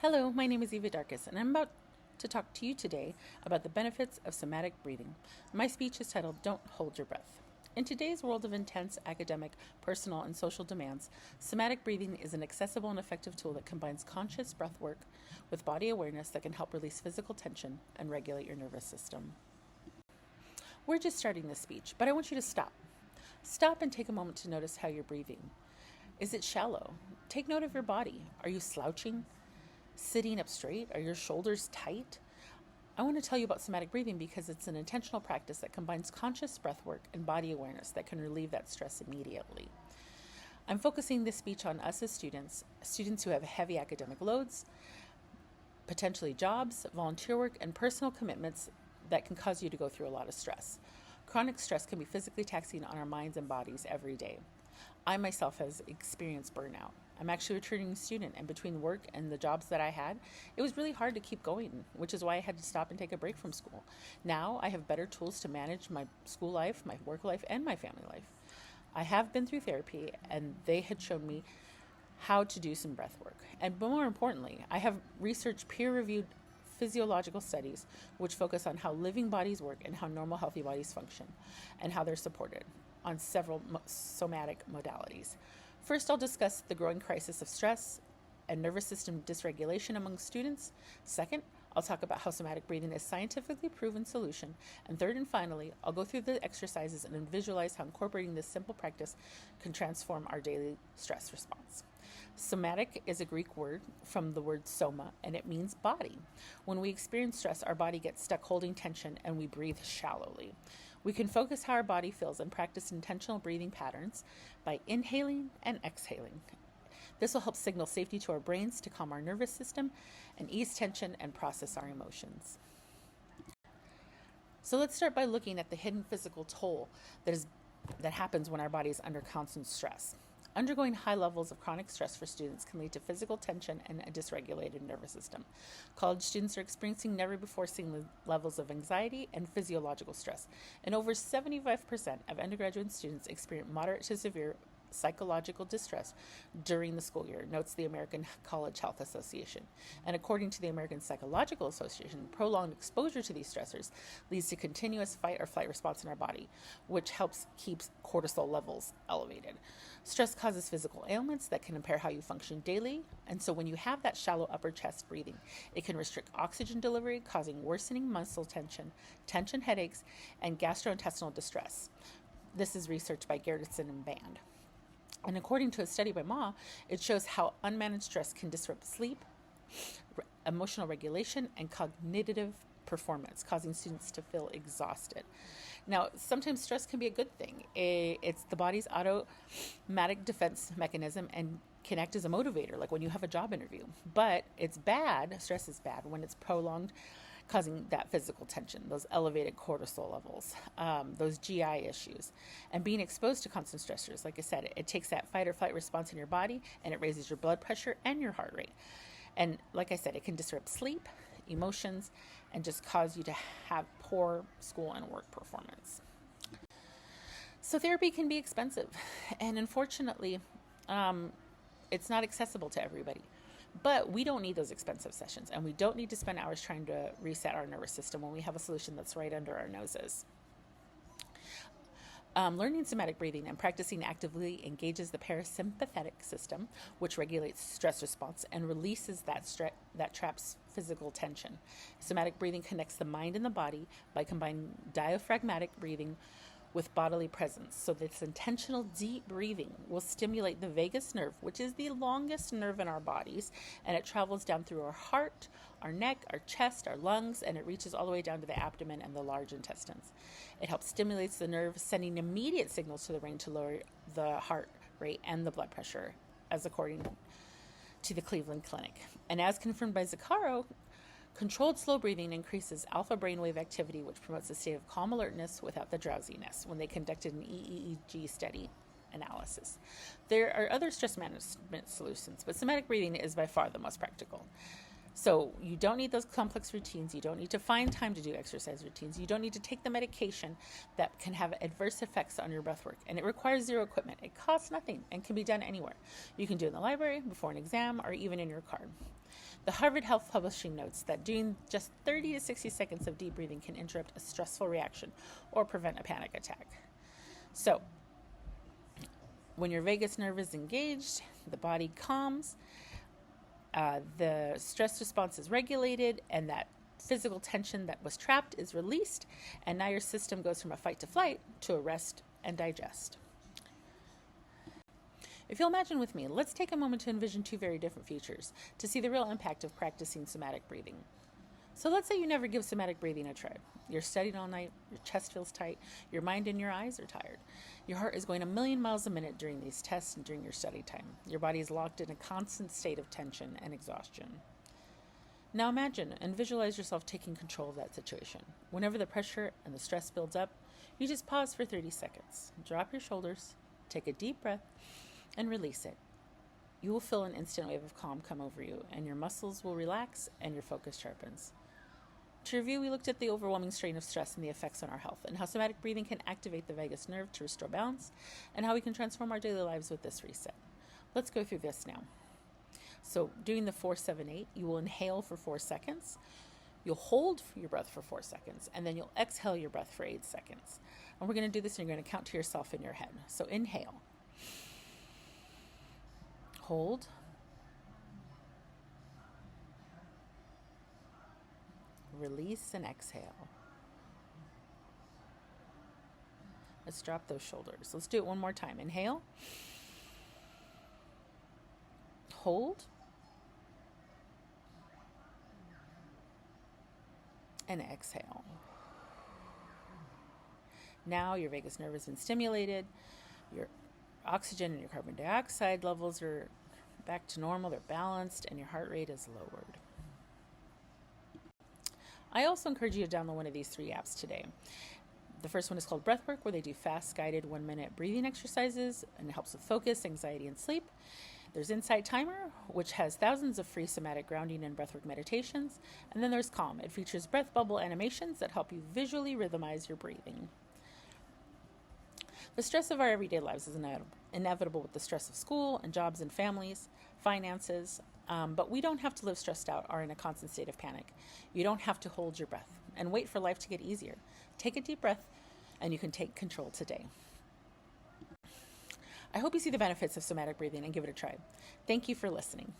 Hello, my name is Eva Darkus, and I'm about to talk to you today about the benefits of somatic breathing. My speech is titled Don't Hold Your Breath. In today's world of intense academic, personal, and social demands, somatic breathing is an accessible and effective tool that combines conscious breath work with body awareness that can help release physical tension and regulate your nervous system. We're just starting this speech, but I want you to stop. Stop and take a moment to notice how you're breathing. Is it shallow? Take note of your body. Are you slouching? Sitting up straight? Are your shoulders tight? I want to tell you about somatic breathing because it's an intentional practice that combines conscious breath work and body awareness that can relieve that stress immediately. I'm focusing this speech on us as students who have heavy academic loads, potentially jobs, volunteer work, and personal commitments that can cause you to go through a lot of stress. Chronic stress can be physically taxing on our minds and bodies every day. I myself has experienced burnout. I'm actually a returning student, and between work and the jobs that I had, it was really hard to keep going, which is why I had to stop and take a break from school. Now I have better tools to manage my school life, my work life, and my family life. I have been through therapy, and they had shown me how to do some breath work. And more importantly, I have researched peer-reviewed physiological studies which focus on how living bodies work and how normal, healthy bodies function, and how they're supported on several somatic modalities. First, I'll discuss the growing crisis of stress and nervous system dysregulation among students. Second, I'll talk about how somatic breathing is a scientifically proven solution. And third and finally, I'll go through the exercises and visualize how incorporating this simple practice can transform our daily stress response. Somatic is a Greek word from the word soma, and it means body. When we experience stress, our body gets stuck holding tension and we breathe shallowly. We can focus how our body feels and practice intentional breathing patterns by inhaling and exhaling. This will help signal safety to our brains to calm our nervous system and ease tension and process our emotions. So let's start by looking at the hidden physical toll that happens when our body is under constant stress. Undergoing high levels of chronic stress for students can lead to physical tension and a dysregulated nervous system. College students are experiencing never before seen levels of anxiety and physiological stress, and over 75% of undergraduate students experience moderate to severe psychological distress during the school year, notes the American College Health Association. And according to the American Psychological Association, prolonged exposure to these stressors leads to continuous fight or flight response in our body, which helps keep cortisol levels elevated. Stress causes physical ailments that can impair how you function daily, and so when you have that shallow upper chest breathing, it can restrict oxygen delivery, causing worsening muscle tension headaches, and gastrointestinal distress. This is research by Gerritsen and Band. And according to a study by Ma, it shows how unmanaged stress can disrupt sleep, emotional regulation, and cognitive performance, causing students to feel exhausted. Now, sometimes stress can be a good thing. It's the body's automatic defense mechanism and can act as a motivator, like when you have a job interview. But stress is bad when it's prolonged, causing that physical tension, those elevated cortisol levels, those GI issues. And being exposed to constant stressors, like I said, it takes that fight or flight response in your body and it raises your blood pressure and your heart rate. And like I said, it can disrupt sleep, emotions, and just cause you to have poor school and work performance. So therapy can be expensive, and unfortunately, it's not accessible to everybody. But we don't need those expensive sessions, and we don't need to spend hours trying to reset our nervous system when we have a solution that's right under our noses. Learning somatic breathing and practicing actively engages the parasympathetic system, which regulates stress response and releases that traps physical tension. Somatic breathing connects the mind and the body by combining diaphragmatic breathing with bodily presence. So this intentional deep breathing will stimulate the vagus nerve, which is the longest nerve in our bodies, and it travels down through our heart, our neck, our chest, our lungs, and it reaches all the way down to the abdomen and the large intestines. It helps stimulate the nerve, sending immediate signals to the brain to lower the heart rate and the blood pressure, as according to the Cleveland Clinic. And as confirmed by Zuccaro, controlled slow breathing increases alpha brainwave activity, which promotes a state of calm alertness without the drowsiness when they conducted an EEG study analysis. There are other stress management solutions, but somatic breathing is by far the most practical. So you don't need those complex routines. You don't need to find time to do exercise routines. You don't need to take the medication that can have adverse effects on your breath work. And it requires zero equipment. It costs nothing and can be done anywhere. You can do it in the library, before an exam, or even in your car. The Harvard Health Publishing notes that doing just 30 to 60 seconds of deep breathing can interrupt a stressful reaction or prevent a panic attack. So, when your vagus nerve is engaged, the body calms, the stress response is regulated, and that physical tension that was trapped is released, and now your system goes from a fight to flight to a rest and digest. If you'll imagine with me, let's take a moment to envision two very different futures to see the real impact of practicing somatic breathing. So let's say you never give somatic breathing a try. You're studying all night, your chest feels tight, your mind and your eyes are tired. Your heart is going 1,000,000 miles a minute during these tests and during your study time. Your body is locked in a constant state of tension and exhaustion. Now imagine and visualize yourself taking control of that situation. Whenever the pressure and the stress builds up, you just pause for 30 seconds. Drop your shoulders, take a deep breath, and release it. You will feel an instant wave of calm come over you, and your muscles will relax and your focus sharpens. To review, we looked at the overwhelming strain of stress and the effects on our health, and how somatic breathing can activate the vagus nerve to restore balance, and how we can transform our daily lives with this reset. Let's go through this now. So, doing the 4-7-8, you will inhale for 4 seconds, you'll hold your breath for 4 seconds, and then you'll exhale your breath for 8 seconds. And we're going to do this, and you're going to count to yourself in your head. So, inhale. Hold. Release and exhale. Let's drop those shoulders. Let's do it one more time. Inhale. Hold. And exhale. Now your vagus nerve has been stimulated. Your oxygen and your carbon dioxide levels are back to normal, they're balanced, and your heart rate is lowered. I also encourage you to download one of these 3 apps today. The first one is called Breathwork, where they do fast guided 1-minute breathing exercises, and it helps with focus, anxiety, and sleep. There's Insight Timer, which has thousands of free somatic grounding and breathwork meditations. And then there's Calm. It features breath bubble animations that help you visually rhythmize your breathing. The stress of our everyday lives is inevitable with the stress of school and jobs and families, finances, but we don't have to live stressed out or in a constant state of panic. You don't have to hold your breath and wait for life to get easier. Take a deep breath, and you can take control today. I hope you see the benefits of somatic breathing and give it a try. Thank you for listening.